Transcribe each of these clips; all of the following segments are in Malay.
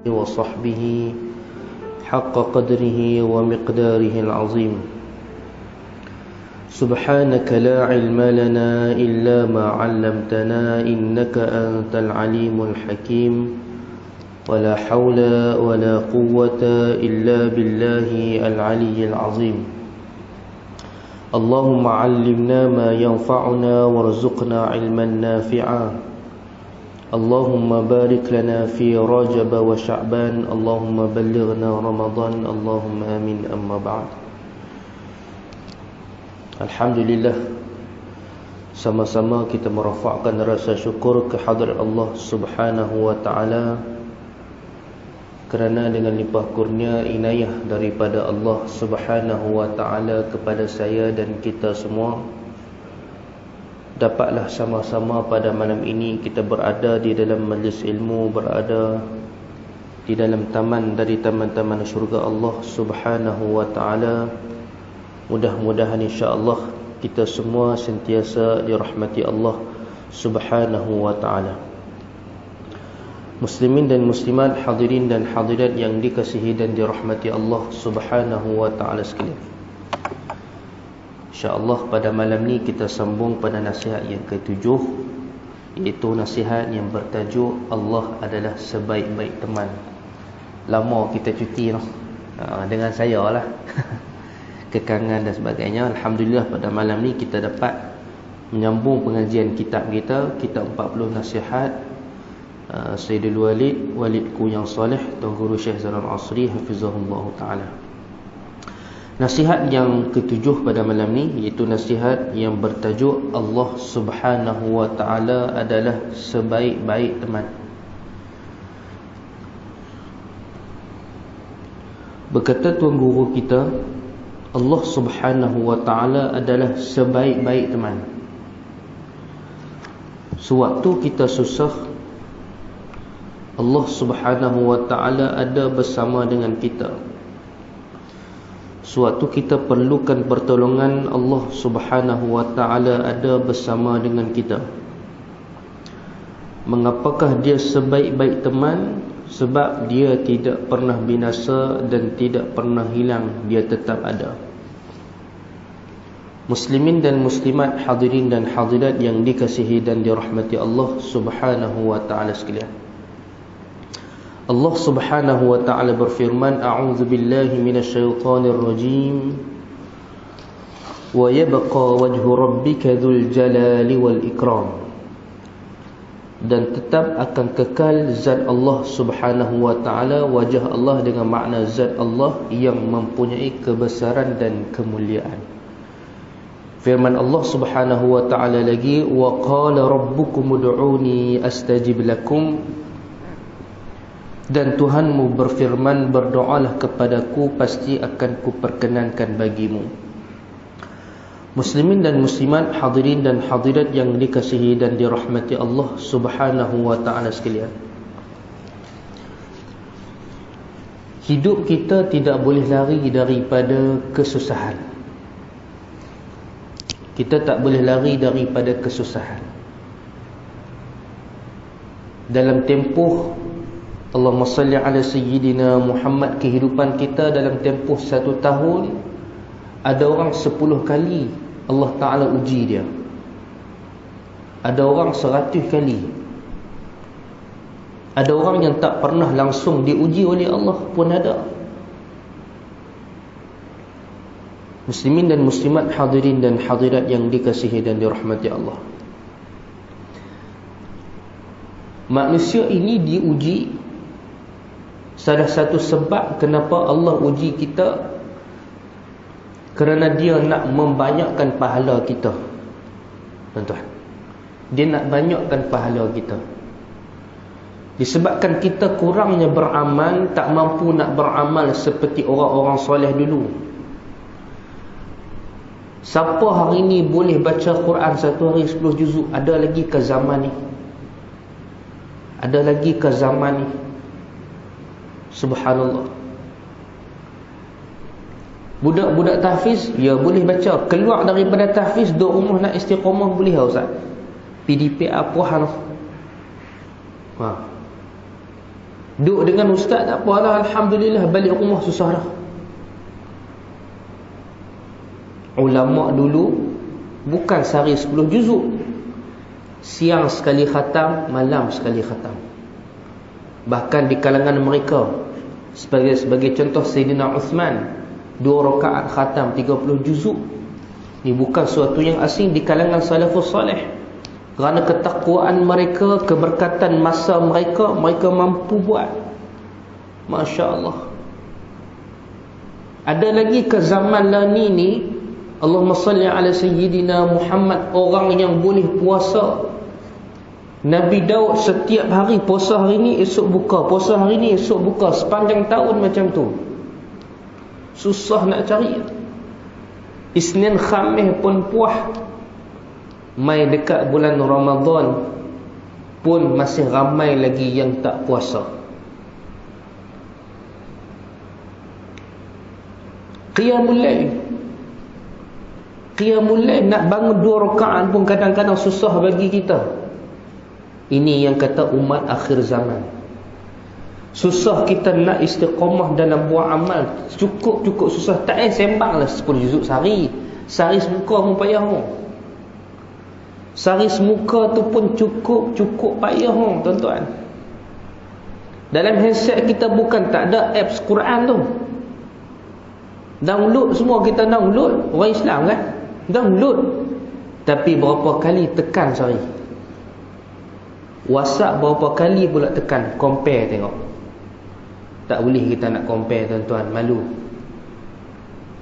وصحبه حق قدره ومقداره العظيم. سبحانك لا علم لنا إلا ما علمتنا إنك أنت العليم الحكيم ولا حول ولا قوة إلا بالله العلي العظيم. اللهم علمنا ما ينفعنا وارزقنا علما نافعا. اللهم بارك لنا في رجب وشعبان. اللهم بلغنا رمضان. اللهم آمين. أما بعد. Alhamdulillah, sama-sama kita merafakkan rasa syukur kehadrat Allah Subhanahu wa ta'ala, kerana dengan limpah kurnia inayah daripada Allah Subhanahu wa ta'ala kepada saya dan kita semua, dapatlah sama-sama pada malam ini kita berada di dalam majlis ilmu, berada di dalam taman dari taman-taman syurga Allah Subhanahu wa ta'ala. Mudah-mudahan insya-Allah kita semua sentiasa dirahmati Allah Subhanahu wa ta'ala. Muslimin dan muslimat, hadirin dan hadirat yang dikasihi dan dirahmati Allah Subhanahu wa ta'ala sekalian. InsyaAllah pada malam ni kita sambung pada nasihat yang ke-7, iaitu nasihat yang bertajuk Allah adalah sebaik-baik teman. Lama kita cuti noh, dengan saya lah kekangan dan sebagainya. Alhamdulillah pada malam ni kita dapat menyambung pengajian kitab kita, kitab 40 nasihat Sayyidul Walidku yang soleh, Tuan Guru Syekh Zainal Asri hafizahullah ta'ala. Nasihat yang ke-7 pada malam ni iaitu nasihat yang bertajuk Allah Subhanahu wa ta'ala adalah sebaik-baik teman. Berkata Tuan Guru kita, Allah Subhanahu wa ta'ala adalah sebaik-baik teman. Sewaktu kita susah, Allah Subhanahu wa ta'ala ada bersama dengan kita. Sewaktu kita perlukan pertolongan, Allah Subhanahu wa ta'ala ada bersama dengan kita. Mengapakah dia sebaik-baik teman? Sebab dia tidak pernah binasa dan tidak pernah hilang, dia tetap ada. Muslimin dan muslimat, hadirin dan hadirat yang dikasihi dan dirahmati Allah Subhanahu wa ta'ala sekalian. Allah Subhanahu wa ta'ala berfirman, A'udzu billahi minasyaitonir rajim. Wa yabqa wajhu rabbika dzul jalali wal ikram. Dan tetap akan kekal zat Allah Subhanahu wa ta'ala, wajah Allah dengan makna zat Allah yang mempunyai kebesaran dan kemuliaan. Firman Allah Subhanahu wa ta'ala lagi, wa qala rabbukum ud'uni astajib lakum. Dan Tuhanmu berfirman, berdoalah kepadaku, pasti akan kuperkenankan bagimu. Muslimin dan muslimat, hadirin dan hadirat yang dikasihi dan dirahmati Allah Subhanahu wa ta'ala sekalian. Hidup kita tidak boleh lari daripada kesusahan. Kita tak boleh lari daripada kesusahan. Dalam tempoh Allahumma salli ala sayyidina Muhammad, kehidupan kita dalam tempoh 1 tahun, ada orang 10 kali Allah Ta'ala uji dia. Ada orang 100 kali. Ada orang yang tak pernah langsung diuji oleh Allah pun ada. Muslimin dan muslimat, hadirin dan hadirat yang dikasihi dan dirahmati Allah. Manusia ini diuji. Salah satu sebab kenapa Allah uji kita, kerana dia nak membanyakkan pahala kita. Tuan-tuan, dia nak banyakkan pahala kita. Disebabkan kita kurangnya beramal, tak mampu nak beramal seperti orang-orang soleh dulu. Siapa hari ni boleh baca Quran satu hari 10 juzuk? Ada lagi ke zaman ni? Ada lagi ke zaman ni? Subhanallah. Budak-budak tahfiz, ya boleh baca. Keluar daripada tahfiz, duduk rumah nak istiqamah boleh lah Ustaz. PDP apa hal? Duduk dengan ustaz tak apalah, alhamdulillah, balik rumah susah dah. Ulama dulu bukan sehari 10 juzuk, siang sekali khatam, malam sekali khatam. Bahkan di kalangan mereka, sebagai contoh Sayyidina Uthman, 2 rakaat khatam 30 juzuk. Ini bukan suatu yang asing di kalangan salafus salih. Kerana ketakwaan mereka, keberkatan masa mereka, mereka mampu buat. Masya Allah. Ada lagi ke zaman lani ni, Allahumma salli ala Sayyidina Muhammad, orang yang boleh puasa. Nabi Daud setiap hari puasa hari ni, esok buka, puasa hari ni, esok buka, sepanjang tahun macam tu. Susah nak cari. Isnin Khamis pun puah. Mai dekat bulan Ramadan pun masih ramai lagi yang tak puasa. Qiyamul Lail, Qiyamul Lail nak bangun 2 rakaat pun kadang-kadang susah bagi kita. Ini yang kata umat akhir zaman. Susah kita nak istiqamah dalam buat amal. Cukup susah. Tak sembang lah 10 juzuk sehari. Sehari semuka pun payah. Sehari semuka tu pun cukup payah tuan-tuan. Dalam handset kita bukan tak ada apps Quran tu. Download semua, kita download. Orang Islam kan download. Tapi berapa kali tekan sehari? WhatsApp berapa kali pula tekan? Compare tengok. Tak boleh kita nak compare tuan-tuan, malu.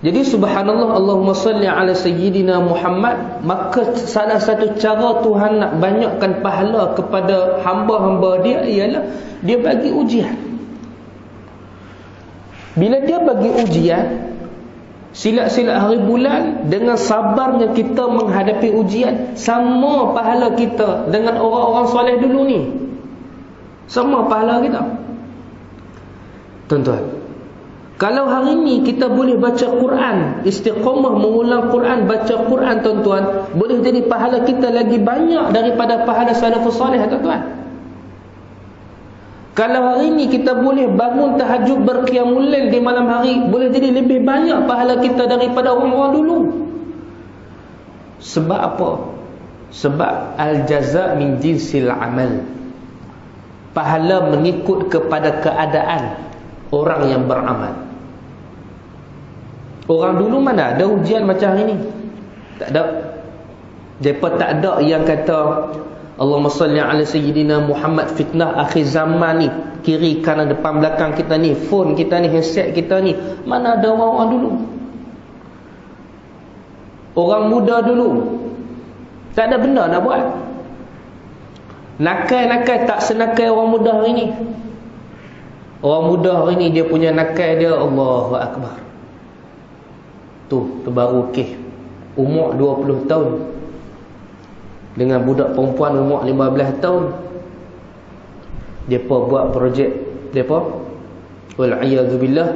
Jadi subhanallah, Allahumma salli ala Sayyidina Muhammad. Maka salah satu cara Tuhan nak banyakkan pahala kepada hamba-hamba dia ialah dia bagi ujian. Bila dia bagi ujian, silat-silat hari bulan, dengan sabarnya kita menghadapi ujian, sama pahala kita dengan orang-orang soleh dulu ni. Sama pahala kita. Tuan-tuan, kalau hari ni kita boleh baca Quran, istiqamah mengulang Quran, baca Quran tuan-tuan, boleh jadi pahala kita lagi banyak daripada pahala salafus salih tuan-tuan. Kalau hari ni kita boleh bangun tahajud berqiyamul lail di malam hari, boleh jadi lebih banyak pahala kita daripada orang-orang dulu. Sebab apa? Sebab al-jaza' min jinsil amal. Pahala mengikut kepada keadaan orang yang beramal. Orang dulu mana ada ujian macam hari ni? Tak ada. Depa tak ada yang kata Allahumma salli ala Sayyidina Muhammad, fitnah akhir zaman ni, kiri kanan depan belakang kita ni, phone kita ni, handset kita ni. Mana ada orang-orang dulu? Orang muda dulu tak ada benda nak buat. Nakal-nakal tak senakai orang muda hari ni. Orang muda hari ni dia punya nakal dia, Allahu Akbar. Tu terbaru kes umur 20 tahun dengan budak perempuan umur 15 tahun. Depa buat projek depa, wal-iyadzubillah,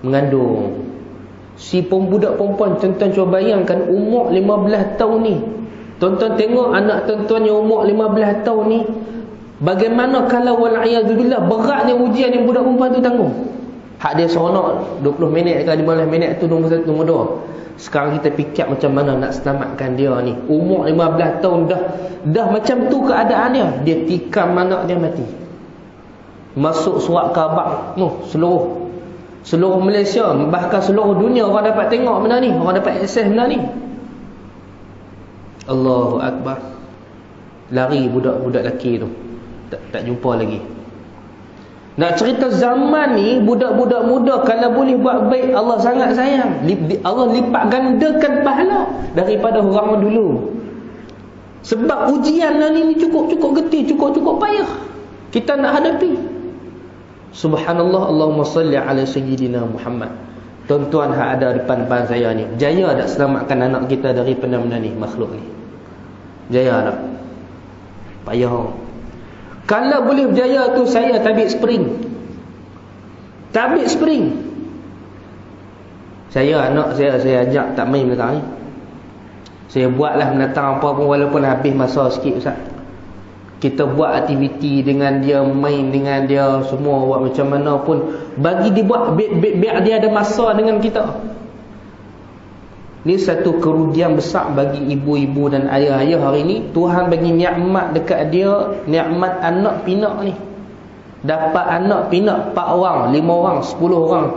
mengandung. Si budak perempuan, tuan-tuan cuba bayangkan umur 15 tahun ni. Tuan-tuan tengok anak tuan-tuan yang umur 15 tahun ni, bagaimana kalau wal-iyadzubillah beratnya ujian yang budak perempuan tu tanggung. Hak dia seronok 20 minit ke 15 minit tu nombor 1, nombor 2. Sekarang kita fikir macam mana nak selamatkan dia ni. Umur 15 tahun dah macam tu keadaan dia. Dia tikam anak dia mati. Masuk surat khabar seluruh Malaysia, bahkan seluruh dunia orang dapat tengok benda ni, orang dapat akses benda ni. Allahu Akbar. Lari budak-budak lelaki tu. Tak jumpa lagi. Nak cerita zaman ni, budak-budak muda kalau boleh buat baik, Allah sangat sayang. Allah lipat gandakan pahala daripada orang dulu. Sebab ujian ni cukup getih, cukup payah kita nak hadapi. Subhanallah, Allahumma salli ala Sayyidina Muhammad. Tuan-tuan hak ada depan saya ni, jaya tak selamatkan anak kita dari benda-benda ni, makhluk ni? Jaya tak? Payah. Kalau boleh berjaya tu, saya tabik spring. Saya anak saya ajak tak main belakang ni. Saya buatlah menatang apa pun, walaupun habis masa sikit Ustaz. Kita buat aktiviti dengan dia, main dengan dia, semua buat macam mana pun, bagi dia buat, biar dia ada masa dengan kita. Ini satu kerugian besar bagi ibu-ibu dan ayah-ayah hari ni. Tuhan bagi nikmat dekat dia, nikmat anak pinak ni. Dapat anak pinak 4 orang, 5 orang, 10 orang,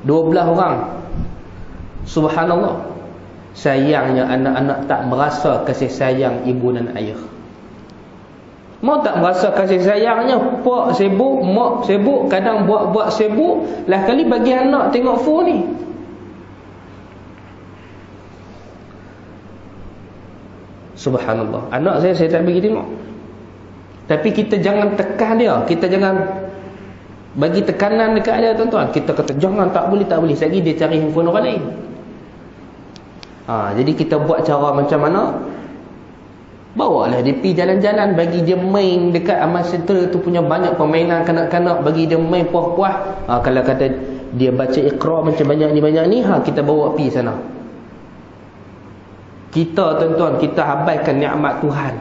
12 orang. Subhanallah. Sayangnya anak-anak tak merasa kasih sayang ibu dan ayah. Mau tak merasa kasih sayangnya, pak sibuk, mak sibuk, kadang buat-buat sibuk, lah kali bagi anak tengok phone ni. Subhanallah. Anak saya tak bagi tengok. Tapi kita jangan tekan dia, kita jangan bagi tekanan dekat dia, tuan-tuan. Kita kata jangan, tak boleh. Lagi dia cari handphone orang lain. Jadi kita buat cara macam mana? Bawalah dia pergi jalan-jalan, bagi dia main dekat amal center tu, punya banyak permainan kanak-kanak, bagi dia main puas-puas. Kalau kata dia baca Iqra macam banyak ni, kita bawa pergi sana. Kita, tuan-tuan, kita abaikan nikmat Tuhan.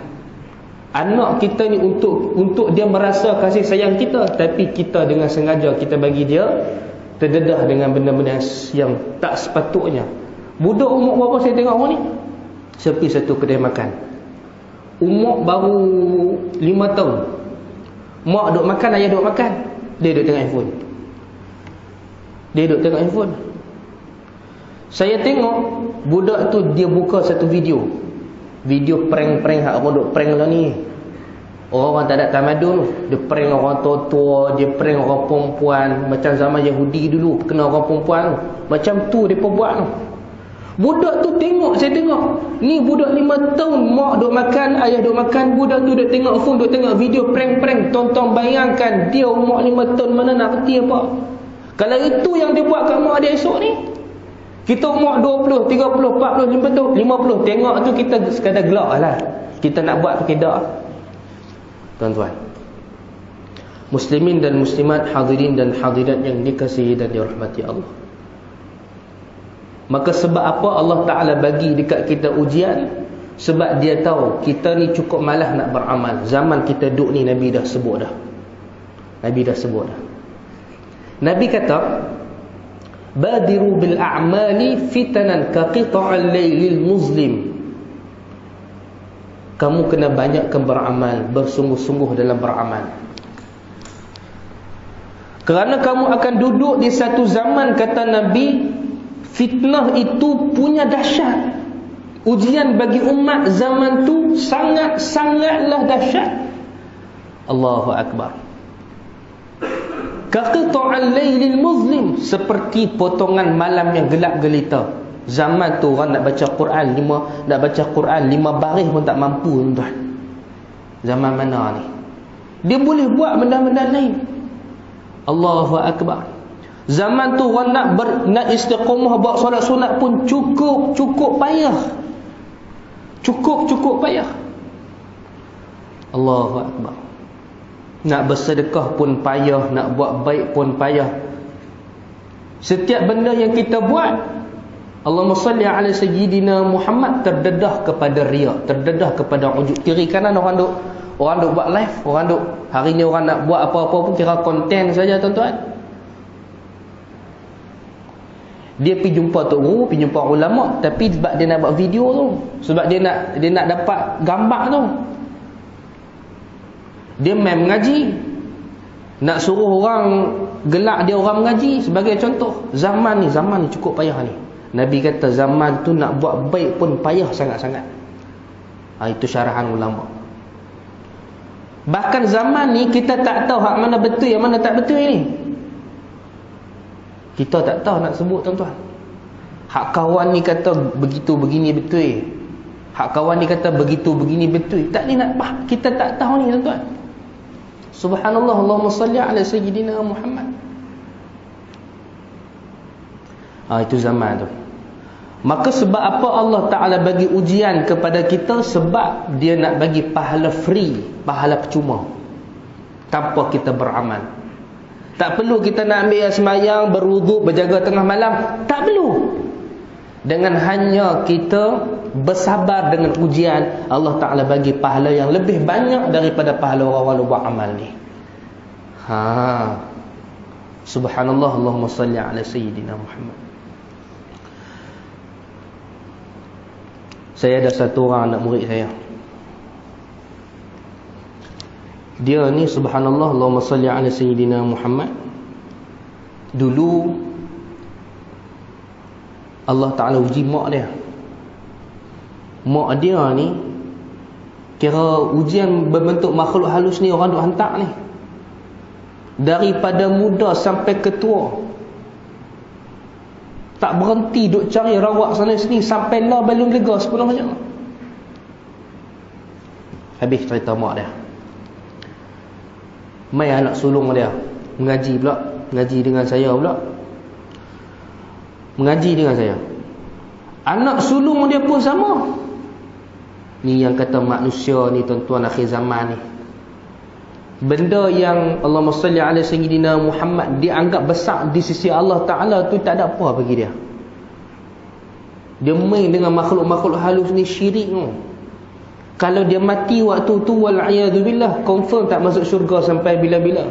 Anak kita ni untuk dia merasa kasih sayang kita, tapi kita dengan sengaja kita bagi dia terdedah dengan benda-benda yang tak sepatutnya. Budak umur berapa saya tengok orang ni? Saya pergi satu kedai makan, umur baru 5 tahun. Mak duk makan, ayah duk makan, dia duk tengok handphone. Saya tengok budak tu, dia buka satu video prank hak orang duk prank lah ni. Orang tak ada tamadun, dia prank orang tua-tua, dia prank orang perempuan, macam zaman Yahudi dulu kena orang perempuan tu. Macam tu depa buat tu. Budak tu tengok, saya tengok, ni budak 5 tahun, mak duk makan, ayah duk makan, budak tu duk tengok phone, duk tengok video prank-prank. Tonton, bayangkan dia umur 5 tahun, mana nak reti apa. Kalau itu yang dia buat kat mak dia esok ni, kita umur 20, 30, 40, 50, tengok tu kita sekadar gelak lah. Kita nak buat tu kedak. Tuan-tuan, muslimin dan muslimat, hadirin dan hadirat yang dikasihi dan dirahmati Allah. Maka sebab apa Allah Ta'ala bagi dekat kita ujian? Sebab dia tahu kita ni cukup malas nak beramal. Zaman kita duduk ni Nabi dah sebut dah. Nabi kata, badiru bil a'mali fitanan ka qita'al laylil muzlim. Kamu kena banyakkan beramal, bersungguh-sungguh dalam beramal. Kerana kamu akan duduk di satu zaman, kata Nabi, fitnah itu punya dahsyat. Ujian bagi umat zaman tu sangat-sangatlah dahsyat. Allahu Akbar. Kaqita'al laylil muzlim, seperti potongan malam yang gelap gelita. Zaman tu orang nak baca Quran 5 baris pun tak mampu, tuan-tuan. Zaman mana ni? Dia boleh buat benda-benda lain. Allahu Akbar. Zaman tu orang nak istiqamah buat solat sunat pun cukup payah. Cukup payah. Allahu Akbar. Nak bersedekah pun payah, nak buat baik pun payah. Setiap benda yang kita buat, Allahumma salli ala sayyidina Muhammad, terdedah kepada riak, terdedah kepada ujub. Kiri kanan orang duk buat live, orang duk, hari ni orang nak buat apa-apa pun kira konten saja, tuan-tuan. Dia pergi jumpa tok guru, pergi jumpa ulama, tapi sebab dia nak buat video tu, sebab dia nak dapat gambar tu, dia main mengaji, nak suruh orang gelak dia orang mengaji. Sebagai contoh, zaman ni cukup payah ni. Nabi kata zaman tu nak buat baik pun payah sangat-sangat. Itu syarahan ulama. Bahkan zaman ni kita tak tahu hak mana betul, yang mana tak betul ni. Kita tak tahu nak sebut, tuan-tuan. Hak kawan ni kata begitu begini betul, hak kawan ni kata begitu begini betul. Tak ni nak kita tak tahu ni, tuan-tuan. Subhanallah. Allahumma salli ala sayyidina Muhammad. Itu zaman tu. Maka sebab apa Allah Ta'ala bagi ujian kepada kita? Sebab dia nak bagi pahala free, pahala percuma, tanpa kita beramal. Tak perlu kita nak ambil sembahyang, berwuduk, berjaga tengah malam. Tak perlu. Dengan hanya kita bersabar dengan ujian, Allah Ta'ala bagi pahala yang lebih banyak daripada pahala orang-orang buat amal ni. Subhanallah. Allahumma salli ala Sayyidina Muhammad. Saya ada satu orang anak murid saya. Dia ni subhanallah, Allahumma salli ala Sayyidina Muhammad. Dulu Allah Ta'ala uji mak dia. Mak dia ni kira ujian berbentuk makhluk halus ni orang duk hantar ni. Daripada muda sampai ketua, tak berhenti duk cari rawak sana sini sampai lah belum lega 10 jam. Habis cerita mak dia. Mai anak sulung dia mengaji pula, mengaji dengan saya pula. Mengaji dengan saya. Anak sulung dia pun sama. Ni yang kata manusia ni tuan-tuan akhir zaman ni. Benda yang Allahumma salli ala Sayyidina Muhammad dianggap besar di sisi Allah Ta'ala tu tak ada apa bagi dia. Dia main dengan makhluk-makhluk halus ni, syirik tu. Kalau dia mati waktu tu, wal'iyadzubillah, confirm tak masuk syurga sampai bila-bila.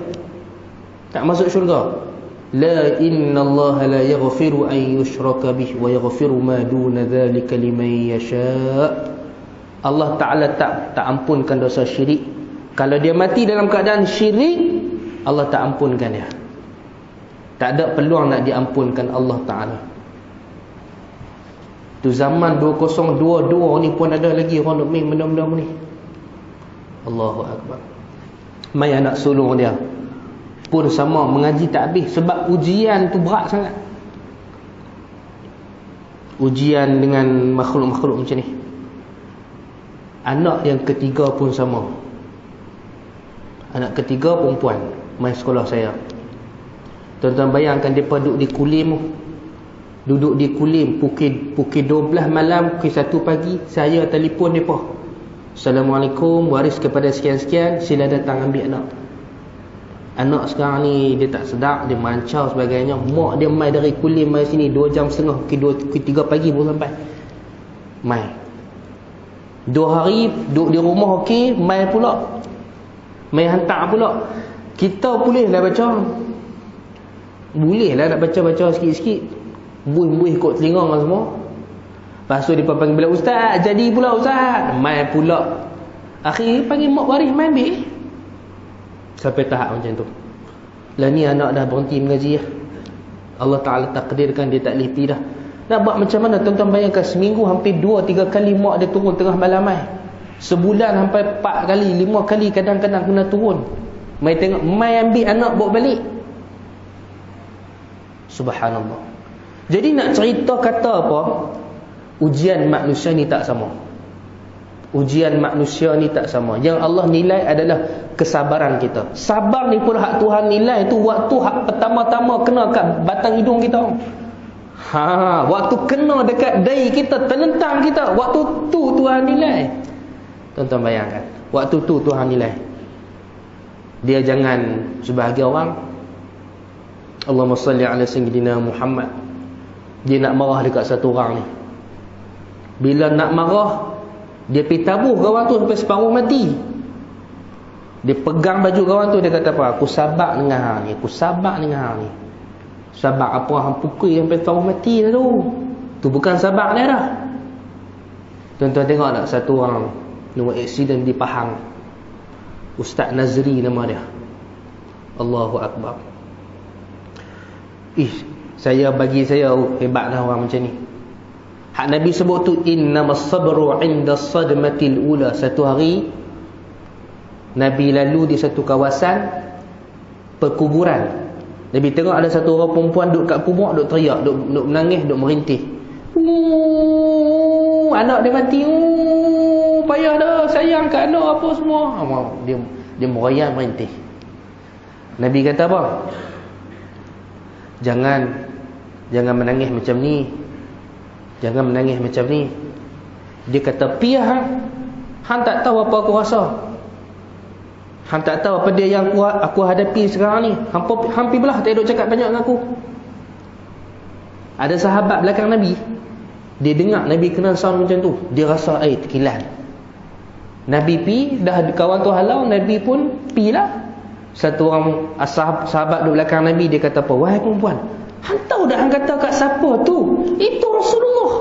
Tak masuk syurga. La innallaha la yaghfiru an yushraka bih wa yaghfiru ma duna dhalika liman yasha'. Allah Ta'ala tak ampunkan dosa syirik. Kalau dia mati dalam keadaan syirik, Allah tak ampunkan dia. Tak ada peluang nak diampunkan Allah Ta'ala. Tu zaman 2022 ni pun ada lagi orang nak main benda-benda ni. Allahu Akbar. Mai anak sulung dia pun sama, mengaji tak habis. Sebab ujian tu berat sangat. Ujian dengan makhluk-makhluk macam ni. Anak yang ketiga pun sama. Anak ketiga perempuan, main sekolah saya. Tuan-tuan bayangkan mereka duduk di Kulim. Duduk di Kulim pukul 12 malam, pukul 1 pagi saya telefon mereka. Assalamualaikum, waris kepada sekian-sekian, sila datang ambil anak. Anak sekarang ni dia tak sedap, dia mancau sebagainya. Mak dia main dari Kulim main sini 2 jam setengah, pukul 3 pagi baru sampai. Main 2 hari duduk di rumah, okey, main pula. Main hantar pula. Kita bolehlah baca. Bolehlah nak baca-baca sikit-sikit. Buih-buih kot telinga dengan semua. Lepas tu dia panggil bila ustaz, jadi pula ustaz. Main pula. Akhir panggil mak waris main ambil. Sampai tahap macam tu. Lah ni anak dah berhenti mengaji lah. Allah Ta'ala takdirkan dia tak leti dah. Nak buat macam mana tuan-tuan bayangkan, seminggu hampir 2-3 kali mak dia turun tengah malam mai. Sebulan sampai 4 kali 5 kali kadang-kadang kena turun. Mai tengok, mai ambil anak bawa balik. Subhanallah. Jadi nak cerita kata apa? Ujian manusia ni tak sama. Ujian manusia ni tak sama. Yang Allah nilai adalah kesabaran kita. Sabar ni pun hak Tuhan nilai tu waktu hak pertama-tama kena kat batang hidung kita. Waktu kena dekat dahi kita, terlentang kita, waktu tu Tuhan nilai. Tuan-tuan bayangkan, waktu tu Tuhan nilai. Dia jangan sebahagian orang, Allahumma salli ala Sayyidina Muhammad, dia nak marah dekat satu orang ni. Bila nak marah, dia pergi tabuh kawan tu sampai separuh mati. Dia pegang baju kawan tu, dia kata apa? Aku sabar dengan hang ni, aku sabar dengan hang ni. Sabar apa hang pukul sampai separuh mati dah tu. Tu bukan sabar dia dah. Tuan-tuan tengok tak satu orang nombor aksiden di Pahang, Ustaz Nazri nama dia. Allahu Akbar. Bagi saya hebatlah orang macam ni. Hak Nabi sebut tu innamas sabru 'inda sadmatil ula. Satu hari Nabi lalu di satu kawasan perkuburan. Nabi tengok ada satu orang perempuan duduk kat kubur, duduk teriak, duduk menangis, duduk merintih. Anak dia mati. Payah dah, sayang kat anak apa semua. Dia merayak merintih. Nabi kata apa? Jangan menangis macam ni. Jangan menangis macam ni. Dia kata, "Piah hang tak tahu apa aku rasa. Hang tak tahu apa dia yang aku hadapi sekarang ni. Hang belah tak duk cakap banyak dengan aku." Ada sahabat belakang Nabi. Dia dengar Nabi kena sound macam tu, dia rasa terkilan. Nabi pi, dah kawan tu halau, Nabi pun pi lah. Satu orang sahabat duduk belakang Nabi, dia kata apa? Wahai perempuan, hang tahu dah hang kata kat siapa tu? Itu Rasulullah.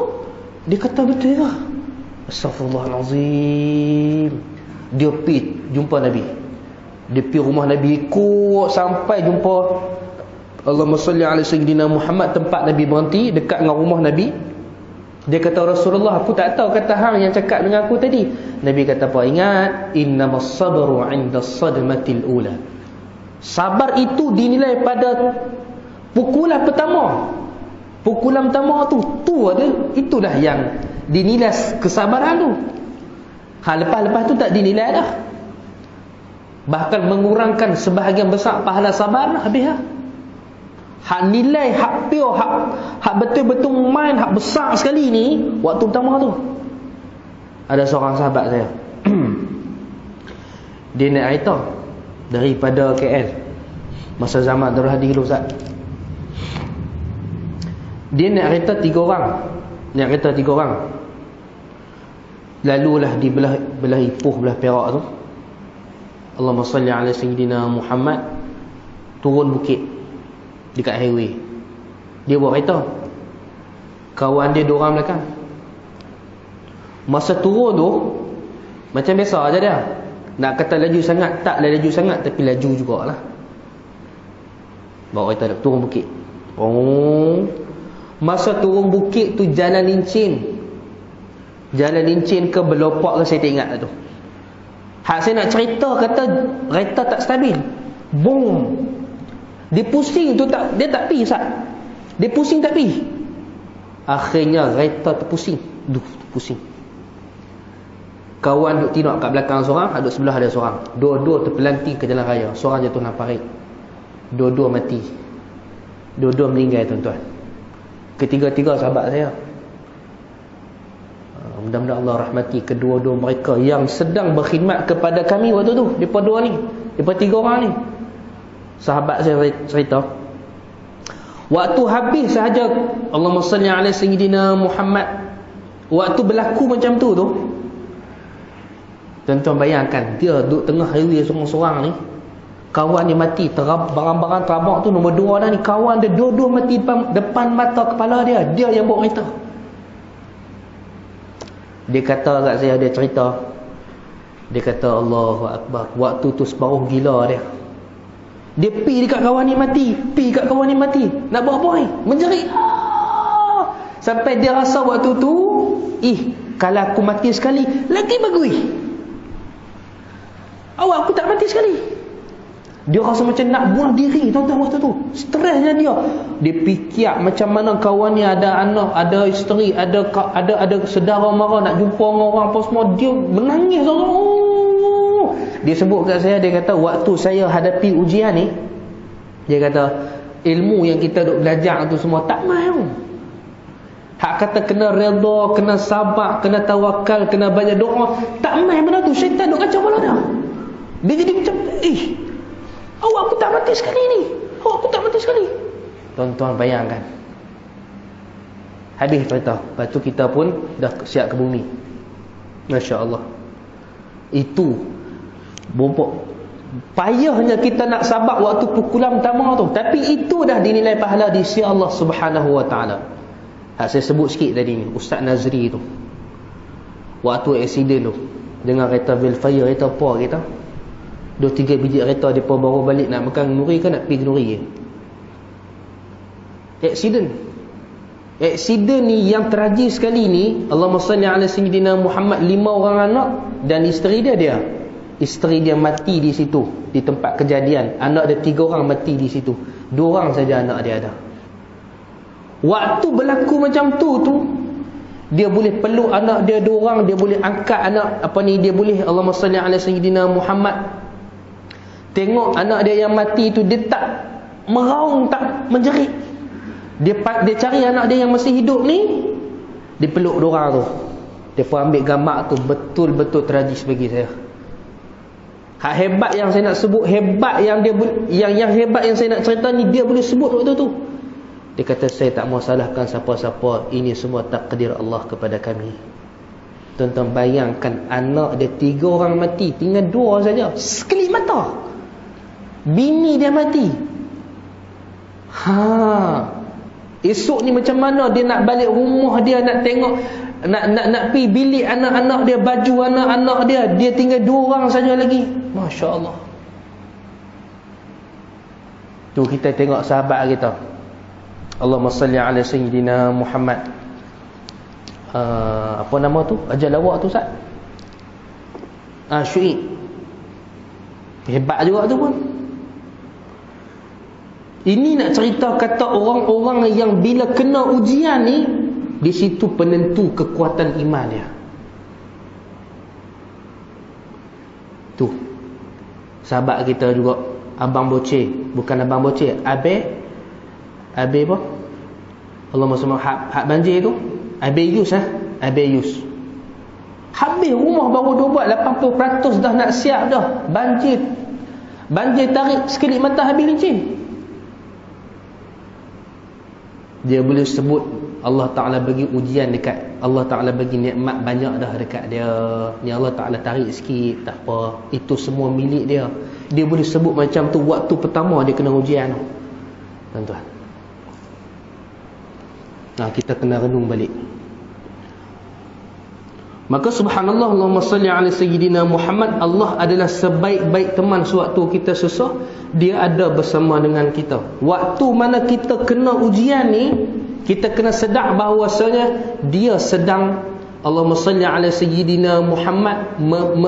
Dia kata betul lah. Astaghfirullahalazim. Dia pi jumpa Nabi. Dia pi rumah Nabi, ikut sampai jumpa Allahumma salli ala sayyidina Muhammad, tempat Nabi berhenti dekat dengan rumah Nabi. Dia kata, Rasulullah, aku tak tahu kata hang yang cakap dengan aku tadi. Nabi kata apa? Ingat, innamas sabru 'inda sadmatil ula. Sabar itu dinilai pada pukulan pertama. Pukulan pertama tu ada, itulah yang dinilai kesabaran tu. Lepas tu tak dinilai dah. Bahkan mengurangkan sebahagian besar pahala sabar, habis lah. Hak nilai, hak pure, hak betul-betul main, hak besar sekali ni waktu pertama tu. Ada seorang sahabat saya dia naik kereta daripada KL masa zaman Darul Hadi dulu, Ustaz. Dia naik kereta 3 orang. Lalulah di belah Ipoh, belah Perak tu. Allahumma salli ala sayyidina Muhammad. Turun bukit dekat highway. Dia bawa kereta, kawan dia 2 orang belakang. Masa turun tu macam biasa aja dia. Nak kata laju sangat, taklah laju sangat, tapi laju jugalah. Bawa kereta turun bukit. Masa turun bukit tu jalan licin. Jalan licin ke belopak ke saya tak ingat lah tu. Hak saya nak cerita kata kereta tak stabil. Boom. Dia pusing tu tak, dia tak pi, Ustaz. Dia pusing tak pi. Akhirnya kereta terpusing. Pusing. Kawan duk tinok kat belakang seorang, duk sebelah ada seorang. Dua-dua terpelanting ke jalan raya. Seorang jatuh dalam parit. Dua-dua mati. Dua-dua meninggal, tuan-tuan. Ketiga-tiga sahabat saya. Mudah-mudahan Allah rahmati kedua-dua mereka yang sedang berkhidmat kepada kami waktu tu. Mereka 2 ni, mereka 3 orang ni. Sahabat saya cerita, waktu habis sahaja Allahumma salli ala sayyidina Muhammad, waktu berlaku macam tu, tuan-tuan bayangkan, dia duduk tengah highway seorang-seorang ni, kawan dia mati, barang-barang terabak tu nombor 2 dah ni, kawan dia dua-dua mati depan mata kepala dia. Dia yang bawa kereta. Dia kata kat saya, dia cerita, dia kata Allahu Akbar, waktu tu separuh gila dia. Dia pi dekat kawan ni mati, nak buat apa ni? Menjerit. Sampai dia rasa waktu tu, kalau aku mati sekali lagi bagus. Aku tak mati sekali. Dia rasa macam nak bunuh diri, tuan-tuan, waktu tu. Stresnya dia. Dia fikir macam mana kawan ni ada anak, ada isteri, ada saudara mara, nak jumpa dengan orang apa semua. Dia menangis. Dia sebut kat saya, dia kata waktu saya hadapi ujian ni, dia kata ilmu yang kita duk belajar tu semua tak mahu. Hak kata kena redha, kena sabar, kena tawakal, kena banyak doa, tak mahu benda tu. Syaitan duk kacau kepala dia. Dia jadi macam aku tak mati sekali ni. Aku tak mati sekali. Tuan-tuan bayangkan. Habis cerita. Lepas tu kita pun dah siap ke bumi. Masya Allah. Itu payahnya kita nak sabar waktu pukulan pertama tu. Tapi itu dah dinilai pahala di sisi Allah Subhanahu Wa Taala. Saya sebut sikit tadi ni, Ustaz Nazri tu, waktu aksiden tu dengan kereta Velfire, kereta apa kita 2-3 biji kereta dia baru balik nak makan Nuri ke nak pergi Nuri. Aksiden ni yang tragis sekali ni. Allahumma salli ala sayyidina Muhammad. 5 orang anak dan isteri dia. Isteri dia mati di situ, di tempat kejadian. Anak dia 3 orang mati di situ. 2 orang saja anak dia ada. Waktu berlaku macam tu, dia boleh peluk anak dia 2 orang, dia boleh angkat anak dia boleh Allahumma salli ala sayyidina Muhammad. Tengok anak dia yang mati tu, dia tak meraung, tak menjerit. Dia cari anak dia yang masih hidup ni, dia peluk 2 orang tu. Dia pun ambil gambar tu. Betul-betul tragis bagi saya. Hak hebat yang saya nak sebut, hebat yang dia yang hebat yang saya nak cerita ni, dia boleh sebut waktu tu. Dia kata, saya tak mau salahkan siapa-siapa, ini semua takdir Allah kepada kami. Tuan-tuan bayangkan, anak dia 3 orang mati, tinggal 2 saja, sekelip mata bini dia mati. Esok ni macam mana dia nak balik rumah dia, nak tengok, nak pergi bilik anak-anak dia, baju anak-anak dia, dia tinggal 2 orang saja lagi. Masya Allah. Tu kita tengok sahabat kita, Allahumma salli ala Sayyidina Muhammad. Apa nama tu? Ajal lawak tu Ustaz? Syuib. Hebat juga tu pun. Ini nak cerita kata orang-orang yang bila kena ujian ni, di situ penentu kekuatan iman dia. Tu sahabat kita juga, Abang Boceh, bukan Abang Boceh, Abe apa? Allahumma salli hak banjir tu, Abe Yus Abe Yus. Habis rumah baru dia buat 80% dah nak siap dah. Banjir tarik sekelip mata habis licin. Dia boleh sebut Allah Ta'ala bagi ujian dekat, Allah Ta'ala bagi nikmat banyak dah dekat dia, ni Allah Ta'ala tarik sikit, tak apa, itu semua milik dia. Dia boleh sebut macam tu waktu pertama dia kena ujian tu, tuan-tuan. Kita kena renung balik. Maka subhanallah, Allahumma salli ala Sayyidina Muhammad, Allah adalah sebaik-baik teman sewaktu kita susah, dia ada bersama dengan kita. Waktu mana kita kena ujian ni, kita kena sedar bahawasanya dia sedang, Allahumma salli ala Sayyidina Muhammad,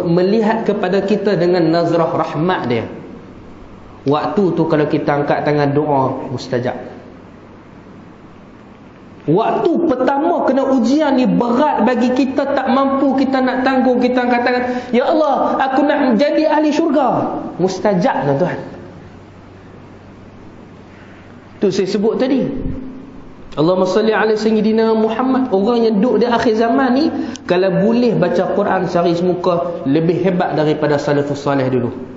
melihat kepada kita dengan nazrah rahmat dia. Waktu tu kalau kita angkat tangan doa, mustajab. Waktu pertama kena ujian ni berat bagi kita, tak mampu kita nak tanggung, kita angkat tangan, ya Allah, aku nak jadi ahli syurga, mustajab tuan-tuan. Tu saya sebut tadi, Allahumma salli ala Sayyidina Muhammad. Orang yang duduk di akhir zaman ni, kalau boleh baca Quran sehari semuka, lebih hebat daripada salafus salih dulu.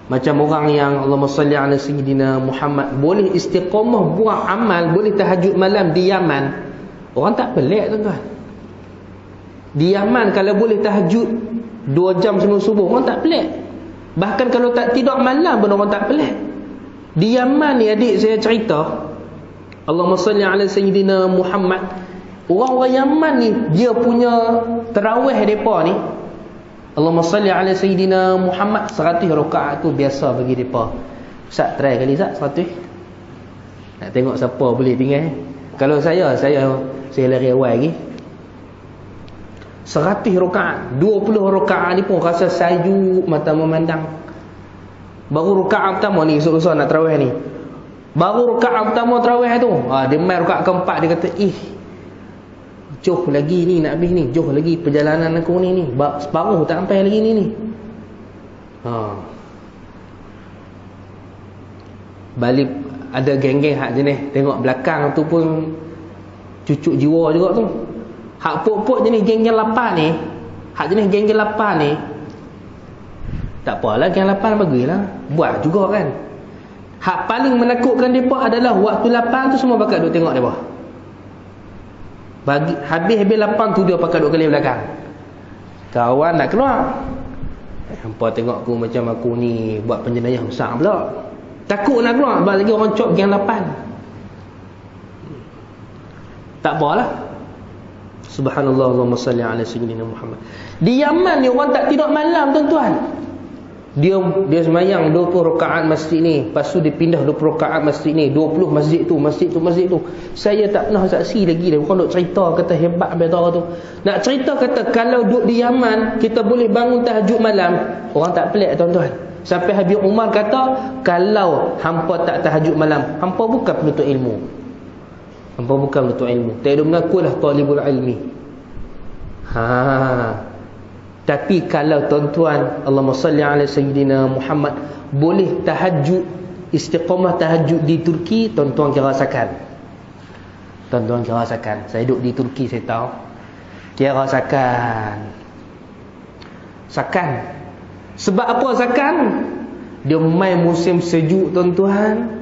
Macam orang yang Allahumma salli ala Sayyidina Muhammad boleh istiqamah buat amal, boleh tahajud malam di Yaman. Orang tak pelik tuan-tuan. Di Yaman kalau boleh tahajud 2 jam sebelum subuh, orang tak pelik. Bahkan kalau tak tidur malam pun orang tak pelik. Di Yaman ni adik saya cerita, Allahumma salli ala Sayyidina Muhammad, orang-orang Yaman ni dia punya tarawih mereka ni, Allahumma salli ala Sayyidina Muhammad, 100 rakaat tu biasa bagi mereka. Ustaz try kali Ustaz 100. Nak tengok siapa boleh tinggal. Kalau saya lari awal lagi. 100 rakaat, 20 rakaat ni pun rasa sajuk mata memandang. Baru rakaat pertama ni, susah nak tarawih ni. Baru rakaat pertama tarawih tu, dia main rakaat keempat, dia kata, jauh lagi ni nak habis ni, jauh lagi perjalanan aku ni separuh tak sampai lagi ni. Balik ada geng-geng hak jenis tengok belakang tu pun cucuk jiwa juga tu. Hak pok-pok jenis geng-geng lapar ni, hak jenis geng-geng lapar ni, tak apalah, geng lapar bagilah, buat juga kan. Hak paling menakutkan mereka adalah waktu lapar tu semua pakat duk tengok mereka. Habis lapang tu dia pakai 2 kali belakang. Kawan nak keluar, hampa tengok aku macam aku ni buat penjenayah besar pula, takut nak keluar, sebab lagi orang cop geng 8. Tak apalah. Subhanallah, Allahumma salli ala Sayyidina Muhammad. Di Yaman ni orang tak tidur malam tuan-tuan. Dia semayang 20 rakaat masjid ni, lepas tu dia pindah 20 rakaat masjid ni, 20 masjid tu. Saya tak pernah saksi lagi dah. Orang duk cerita kata hebat betul tu. Nak cerita kata kalau duduk di Yaman kita boleh bangun tahajud malam, orang tak pelik tuan-tuan. Sampai Habib Umar kata, kalau hampa tak tahajud malam, hampa bukan penuntut ilmu. Tak ada mengakulah talibul ilmi. Tapi kalau tuan-tuan, Allahumma salli ala Sayyidina Muhammad, boleh tahajud, istiqamah tahajud di Turki, tuan-tuan kira rasakan. Saya duduk di Turki, saya tahu. Kira rasakan. Sebab apa sakan? Dia main musim sejuk tuan-tuan.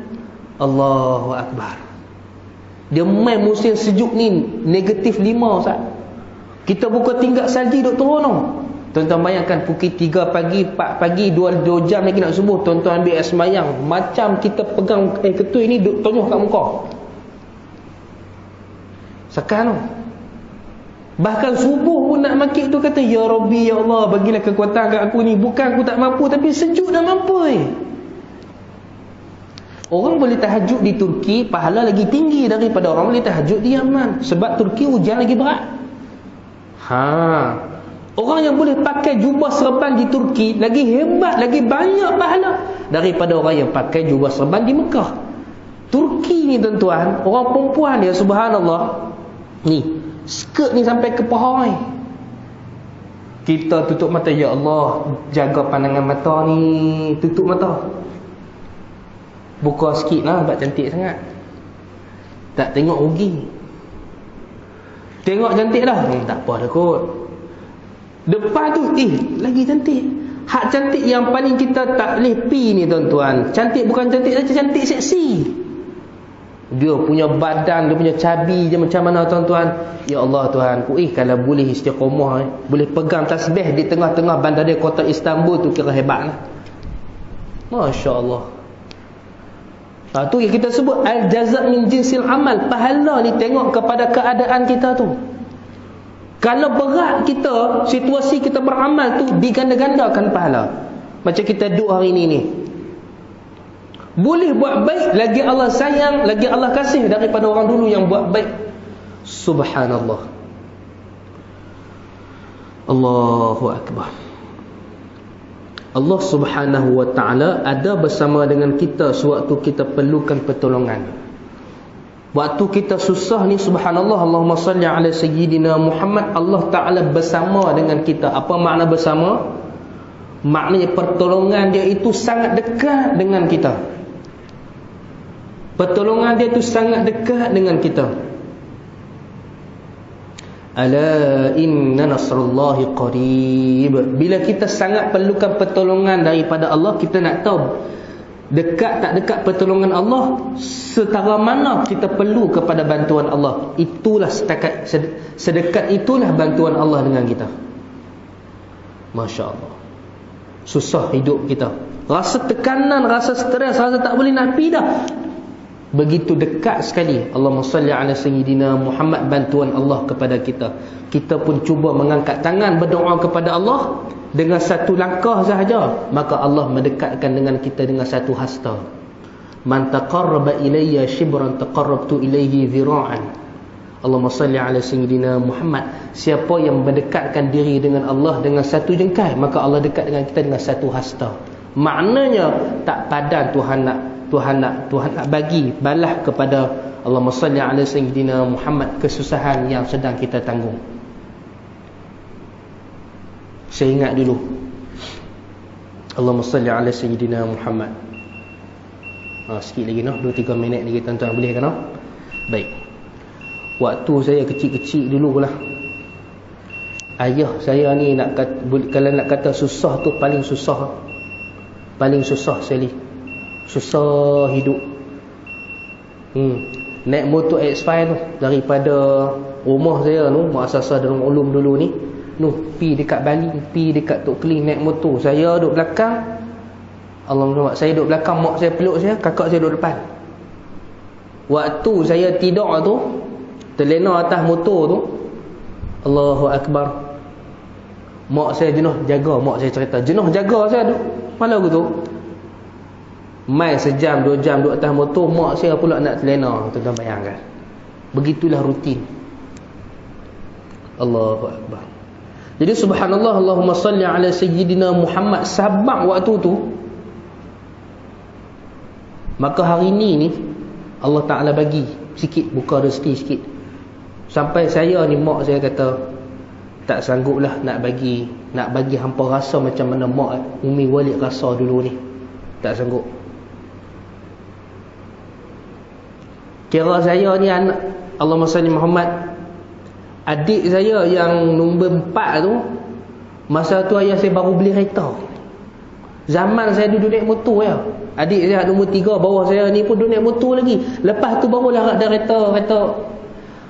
Allahu Akbar. Dia main musim sejuk ni -5 Ustaz. Kita buka tingkat salji duk turun tau. Tuan-tuan bayangkan pukul 3 pagi, 4 pagi, 2 jam lagi nak subuh, tuan-tuan ambil air semayang. Macam kita pegang air ketui ni duk tonyoh kat muka. Sekarang tau. Bahkan subuh pun nak makik tu kata, Ya Rabbi, Ya Allah, bagilah kekuatan kat aku ni. Bukan aku tak mampu, tapi sejuk dah mampu. Orang boleh tahajud di Turki, pahala lagi tinggi daripada orang boleh tahajud di Yaman. Sebab Turki hujan lagi berat. Orang yang boleh pakai jubah serban di Turki lagi hebat, lagi banyak pahala daripada orang yang pakai jubah serban di Mekah. Turki ni tuan-tuan, orang perempuan dia, subhanallah, ni skirt ni sampai ke paha ni. Kita tutup mata, Ya Allah, jaga pandangan mata ni. Tutup mata, buka sikit lah, sebab cantik sangat. Tak tengok rugi. Tengok cantik dah, tak apa dah kot. Depan tu, lagi cantik. Hak cantik yang paling kita tak boleh pi ni tuan-tuan. Cantik bukan cantik saja, cantik seksi. Dia punya badan, dia punya cabi je macam mana tuan-tuan. Ya Allah Tuhan, kalau boleh istiqamah, boleh pegang tasbih di tengah-tengah bandar dia kota Istanbul tu, kira hebat lah. Masya Allah. Tu yang kita sebut al-jaza' min jinsil amal. Pahala ni tengok kepada keadaan kita tu. Kalau berat kita, situasi kita beramal tu, diganda-gandakan pahala. Macam kita duduk hari ni. Boleh buat baik, lagi Allah sayang, lagi Allah kasih daripada orang dulu yang buat baik. Subhanallah. Allahu Akbar. Allah Subhanahu wa ta'ala ada bersama dengan kita sewaktu kita perlukan pertolongan. Waktu kita susah ni, subhanallah, Allahumma salli ala sayyidina Muhammad, Allah Ta'ala bersama dengan kita. Apa makna bersama? Maknanya pertolongan dia itu sangat dekat dengan kita. Pertolongan dia itu sangat dekat dengan kita. Ala inna nasrullahi qarib. Bila kita sangat perlukan pertolongan daripada Allah, kita nak tahu dekat tak dekat pertolongan Allah, setara mana kita perlu kepada bantuan Allah. Itulah sedekat itulah bantuan Allah dengan kita. Masya Allah. Susah hidup kita, rasa tekanan, rasa stres, rasa tak boleh nak pergi dah, begitu dekat sekali Allahumma salli ala sayyidina Muhammad, bantuan Allah kepada kita. Kita pun cuba mengangkat tangan berdoa kepada Allah dengan satu langkah sahaja, maka Allah mendekatkan dengan kita dengan satu hasta. Man taqarraba ilayya shibran taqarrabtu ilayhi dhira'an. Allahumma salli ala sayyidina Muhammad. Siapa yang mendekatkan diri dengan Allah dengan satu jengkai, maka Allah dekat dengan kita dengan satu hasta. Maknanya tak padan Tuhan nak bagi balas kepada Allahumma salli ala sayyidina Muhammad kesusahan yang sedang kita tanggung. Saya ingat dulu, Allahumma salli ala sayyidina Muhammad. Sikit lagi 2-3 minit lagi tuan-tuan, boleh kan? Baik. Waktu saya kecil-kecil dulu lah, ayah saya ni kalau nak kata susah tu paling susah sekali. Susah hidup. Naik motor X5 tu daripada rumah saya tu, Muassasah Darul Ulum dulu ni, pi dekat Bali, pi dekat Tok Keling, naik motor. Saya duduk belakang, Allahumma, saya duduk belakang, mak saya peluk saya, kakak saya duduk depan. Waktu saya tidur tu, terlena atas motor tu, Allahu Akbar, mak saya jenuh jaga. Mak saya cerita jenuh jaga saya duduk malam tu. Main sejam 2 jam duduk atas motor, mak saya pula nak terlena. Tuan-tuan bayangkan. Begitulah rutin. Allahu Akbar. Jadi subhanallah, Allahumma salli ala sayyidina Muhammad, sabak waktu tu. Maka hari ni Allah Ta'ala bagi sikit, buka rezeki sikit. Sampai saya ni, mak saya kata tak sanggup lah nak bagi hampa rasa macam mana mak Umi Walid rasa dulu ni. Tak sanggup. Kira saya ni anak, Allahumma salli Muhammad, adik saya yang nombor 4 tu, masa tu ayah saya baru beli kereta. Zaman saya duduk naik motor ya. Adik saya nombor 3 bawah saya ni pun duduk naik motor lagi. Lepas tu barulah ada kereta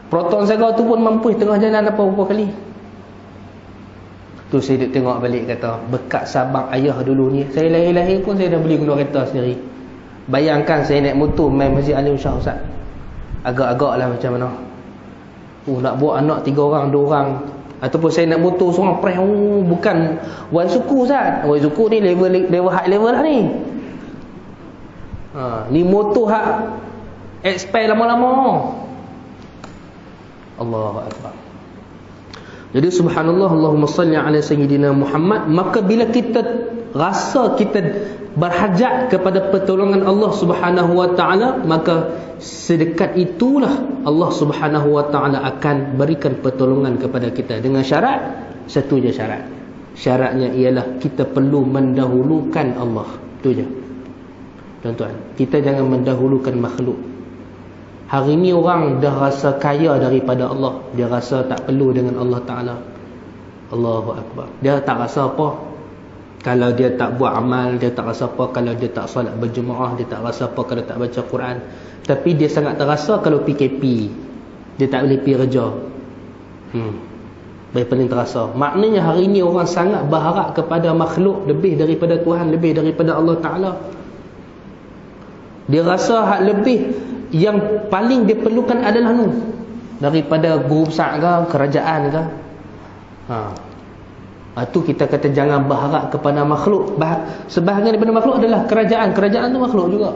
Proton Saga tu pun mampu tengah jalan apa-apa kali. Tu saya duduk tengok balik kata, berkat sabak ayah dulu ni, saya lahir-lahir pun saya dah boleh guna kereta sendiri. Bayangkan saya naik motor main Masjid Alim Shah Ustaz. Agak-agak lah macam mana. Nak bawa anak 3 orang, 2 orang. Ataupun saya nak motor seorang prank. Bukan Wan Suku Ustaz. Wan Suku ni level high level lah ni. Ni motor hak expire lama-lama. Allahu Akbar. Jadi subhanallah, Allahumma salli ala sayyidina Muhammad. Maka bila kita rasa kita berhajat kepada pertolongan Allah Subhanahu wa taala, maka sedekat itulah Allah Subhanahu wa taala akan berikan pertolongan kepada kita dengan syarat, satu je syarat. Syaratnya ialah kita perlu mendahulukan Allah. Itu je. Tuan-tuan, kita jangan mendahulukan makhluk. Hari ni orang dah rasa kaya daripada Allah. Dia rasa tak perlu dengan Allah Ta'ala. Allahu Akbar. Dia tak rasa apa kalau dia tak buat amal. Dia tak rasa apa kalau dia tak solat berjemaah. Dia tak rasa apa kalau tak baca Quran. Tapi dia sangat terasa kalau PKP. Dia tak boleh pergi kerja. Baik, paling terasa. Maknanya hari ni orang sangat berharap kepada makhluk lebih daripada Tuhan, lebih daripada Allah Ta'ala. Dia rasa hak lebih yang paling dia perlukan adalah daripada guru besar ke, kerajaan ke. Tu kita kata jangan berharap kepada makhluk. Sebahagian daripada makhluk adalah kerajaan. Kerajaan tu makhluk juga.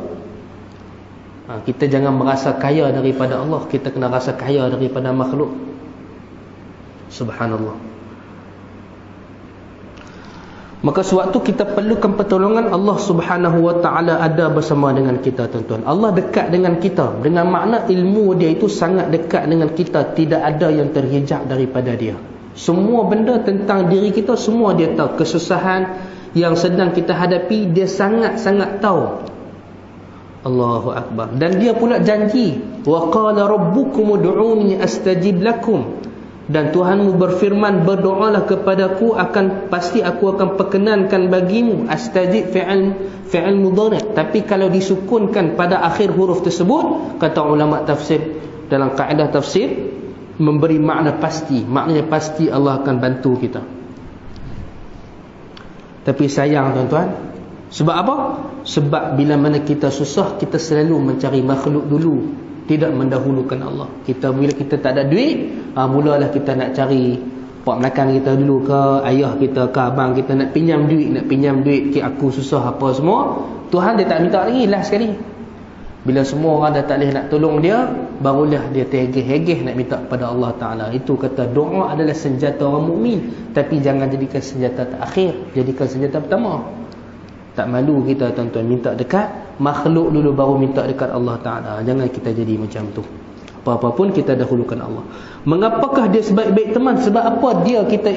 Kita jangan merasa kaya daripada Allah. Kita kena rasa kaya daripada makhluk. Subhanallah. Maka sewaktu kita perlukan pertolongan, Allah Subhanahu wa ta'ala ada bersama dengan kita, tuan-tuan. Allah dekat dengan kita. Dengan makna ilmu dia itu sangat dekat dengan kita. Tidak ada yang terhijab daripada dia. Semua benda tentang diri kita, semua dia tahu. Kesusahan yang sedang kita hadapi, dia sangat-sangat tahu. Allahu Akbar. Dan dia pula janji, wa qala rabbukum ud'uni astajib lakum. Dan Tuhanmu berfirman, berdoalah kepadaku, pasti aku akan perkenankan bagimu. Astajib fi'il mudhari'. Tapi kalau disukunkan pada akhir huruf tersebut, kata ulama tafsir dalam kaedah tafsir, memberi makna pasti. Maknanya pasti Allah akan bantu kita. Tapi sayang tuan-tuan, sebab apa? Sebab bila mana kita susah, kita selalu mencari makhluk dulu, tidak mendahulukan Allah. Bila kita tak ada duit, mulalah kita nak cari pak makan kita dulu ke, ayah kita ke, abang kita nak pinjam duit, aku susah apa semua. Tuhan dia tak minta lagi, last sekali. Bila semua orang dah tak boleh nak tolong dia, barulah dia terhegeh-hegeh nak minta kepada Allah Ta'ala. Itu kata doa adalah senjata orang mukmin. Tapi jangan jadikan senjata terakhir, jadikan senjata pertama. Tak malu kita tuan-tuan minta dekat makhluk dulu baru minta dekat Allah Ta'ala. Jangan kita jadi macam tu. Apa-apa pun kita dahulukan Allah. Mengapakah dia sebaik-baik teman? Sebab apa dia kita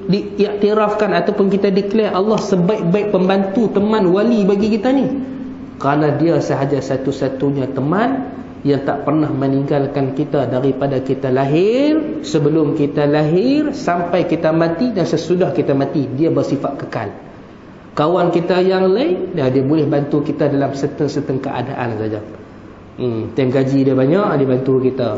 diiktirafkan ataupun kita declare Allah sebaik-baik pembantu, teman, wali bagi kita ni? Kerana dia sahaja satu-satunya teman yang tak pernah meninggalkan kita daripada kita lahir, sebelum kita lahir, sampai kita mati, dan sesudah kita mati. Dia bersifat kekal. Kawan kita yang lain, dia boleh bantu kita dalam setengah keadaan saja. Time gaji dia banyak, dia bantu kita.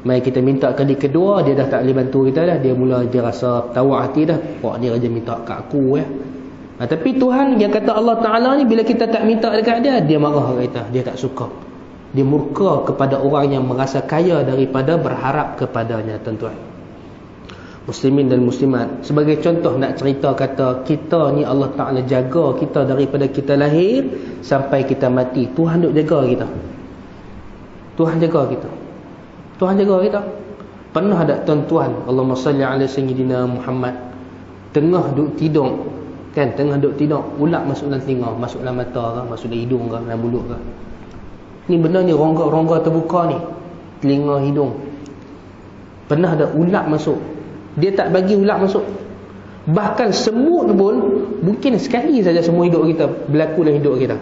Mari kita minta kali kedua, dia dah tak boleh bantu kita dah. Dia rasa tawar hati dah. Wah, dia aja minta kat aku ya. Tapi Tuhan yang kata Allah Ta'ala ni, bila kita tak minta dekat dia, dia marah kat kita. Dia tak suka. Dia murka kepada orang yang merasa kaya daripada berharap kepadanya, tuan-tuan. Muslimin dan muslimat, sebagai contoh nak cerita kata kita ni Allah Ta'ala jaga kita daripada kita lahir sampai kita mati. Tuhan duk jaga kita. Tuhan jaga kita. Tuhan jaga kita. Pernah tak tuan-tuan, Allahumma salli ala sayyidina Muhammad, tengah duk tidur kan, tengah duk tidur, ulat masuk dalam telinga, masuk dalam mata ke, masuk dalam hidung ke, dalam mulut ke. Ni benda ni rongga-rongga terbuka ni, telinga, hidung. Pernah ada ulat masuk, dia tak bagi ulat masuk. Bahkan semut pun mungkin sekali saja semua hidup kita berlaku dalam hidup kita.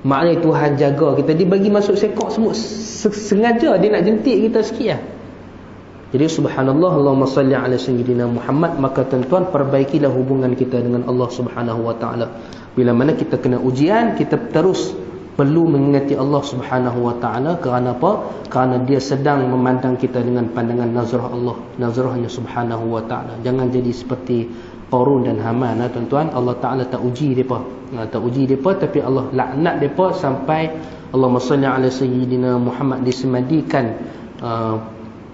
Maknanya Tuhan jaga kita. Dia bagi masuk sekok semut sengaja, dia nak jentik kita sikit lah. Jadi subhanallah, Allahumma salli ala sayyidina Muhammad, maka tuan-tuan perbaikilah hubungan kita dengan Allah Subhanahu wa taala. Bila mana kita kena ujian, kita terus perlu mengingati Allah Subhanahu wa taala. Kerana apa? Kerana dia sedang memandang kita dengan pandangan nazrah Allah, nazrahnya Subhanahu wa taala. Jangan jadi seperti Qarun dan Haman, tuan-tuan. Allah Taala tak uji depa. Tak uji depa, tapi Allah laknat depa sampai Allahumma salli ala sayyidina Muhammad disemadikan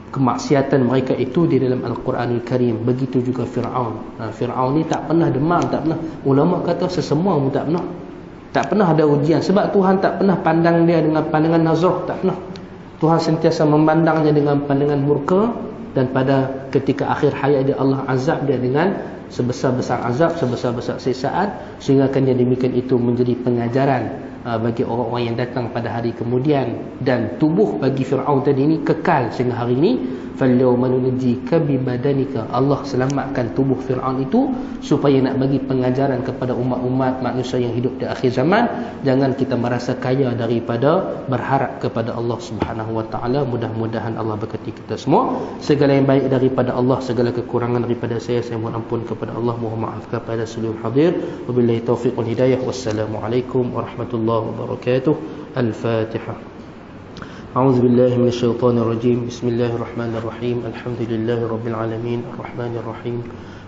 kemaksiatan mereka itu di dalam Al-Quranul Karim. Begitu juga Fir'aun. Fir'aun ni tak pernah demam, tak pernah. Ulama kata sesemua pun tak pernah. Tak pernah ada ujian. Sebab Tuhan tak pernah pandang dia dengan pandangan nazrah. Tak pernah. Tuhan sentiasa memandangnya dengan pandangan murka. Dan pada ketika akhir hayat dia, Allah azab dia dengan sebesar-besar azab, sebesar-besar siksaan. Sehingga kan yang demikian itu menjadi pengajaran bagi orang-orang yang datang pada hari kemudian. Dan tubuh bagi Fir'aun tadi ini kekal sehingga hari ini. فَالْيَوْمَ نُنَجِّيكَ بِبَدَنِكَ, Allah selamatkan tubuh Fir'aun itu supaya nak bagi pengajaran kepada umat-umat manusia yang hidup di akhir zaman. Jangan kita merasa kaya daripada berharap kepada Allah Subhanahu wa taala. Mudah-mudahan Allah berkati kita semua. Segala yang baik daripada Allah, segala kekurangan daripada saya mohon ampun kepada Allah. Mohon maaf kepada seluruh hadir. Wabillahi taufiq wal hidayah. Wassalamualaikum warahmatullahi wabarakatuh. Al-Fatihah. أعوذ بالله من الشيطان الرجيم. بسم الله الرحمن الرحيم. الحمد لله رب العالمين الرحمن الرحيم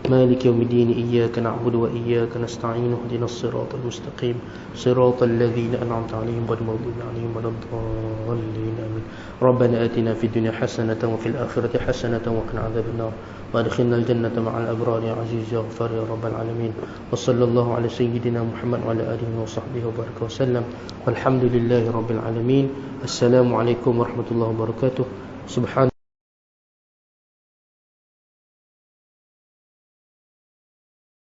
مالك يوم الدين إياك نعبد وإياك نستعين اهدنا الصراط المستقيم صراط الذين أنعمت عليهم غير المغضوب عليهم ولا الضالين آمين. ربنا آتنا في الدنيا حسنة وفي الآخرة حسنة وقنا عذاب النار وادخلنا الجنة مع الأبرار يا عزيز يا غفار يا رب العالمين. وصلى الله على سيدنا محمد وعلى آله وصحبه وبارك وسلم والحمد لله رب العالمين. السلام عليكم ورحمة الله وبركاته. سبحان